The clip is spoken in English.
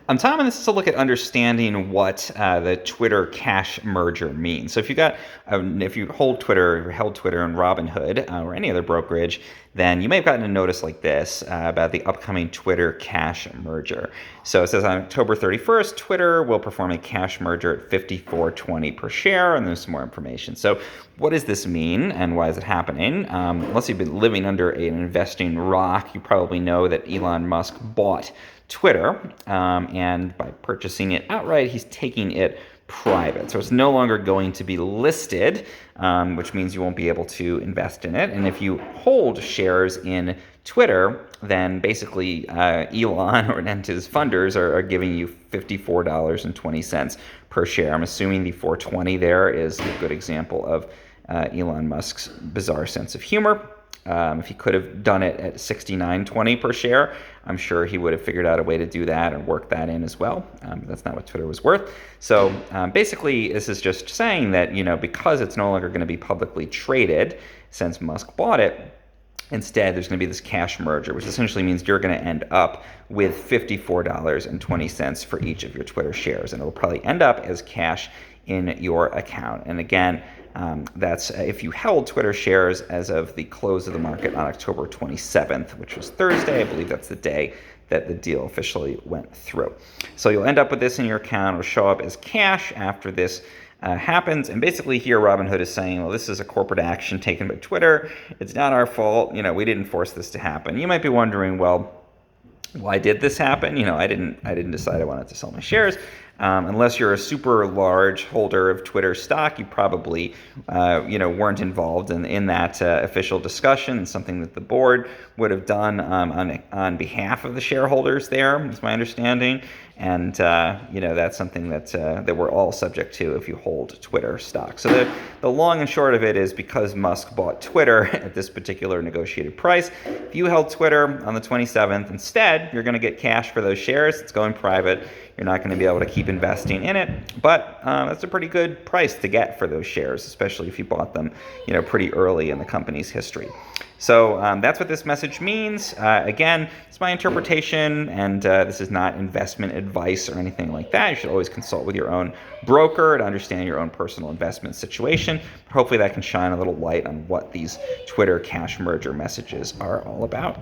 Tom, and this is a look at understanding what the Twitter cash merger means. So if you hold Twitter or held Twitter in Robinhood or any other brokerage, then you may have gotten a notice like this about the upcoming Twitter cash merger. So it says on October 31st, Twitter will perform a cash merger at 54.20 per share, and there's some more information. So what does this mean, and why is it happening? Unless you've been living under an investing rock, you probably know that Elon Musk bought Twitter, and by purchasing it outright, he's taking it private. So it's no longer going to be listed, which means you won't be able to invest in it. And if you hold shares in Twitter, then basically Elon and his funders are giving you $54.20 per share. I'm assuming the 420 there is a good example of Elon Musk's bizarre sense of humor. If he could have done it at $69.20 per share, I'm sure he would have figured out a way to do that and work that in as well. That's not what Twitter was worth. So basically, this is just saying that, because it's no longer going to be publicly traded since Musk bought it, instead, there's going to be this cash merger, which essentially means you're going to end up with $54.20 for each of your Twitter shares, and it'll probably end up as cash in your account. And again, that's if you held Twitter shares as of the close of the market on October 27th, which was Thursday. I believe that's the day that the deal officially went through. So you'll end up with this in your account. It'll show up as cash after this happens. And basically here Robinhood is saying, well, this is a corporate action taken by Twitter. It's not our fault. We didn't force this to happen. You might be wondering, well, why did this happen? I didn't decide I wanted to sell my shares. Unless you're a super large holder of Twitter stock, you probably, weren't involved in that official discussion. Something that the board would have done on behalf of the shareholders. There is my understanding, and that's something that we're all subject to if you hold Twitter stock. So the long and short of it is, because Musk bought Twitter at this particular negotiated price, if you held Twitter on the 27th, instead you're going to get cash for those shares. It's going private. You're not going to be able to keep investing in it, but that's a pretty good price to get for those shares, especially if you bought them, pretty early in the company's history. So that's what this message means. Again, it's my interpretation, and this is not investment advice or anything like that. You should always consult with your own broker to understand your own personal investment situation. Hopefully that can shine a little light on what these Twitter cash merger messages are all about.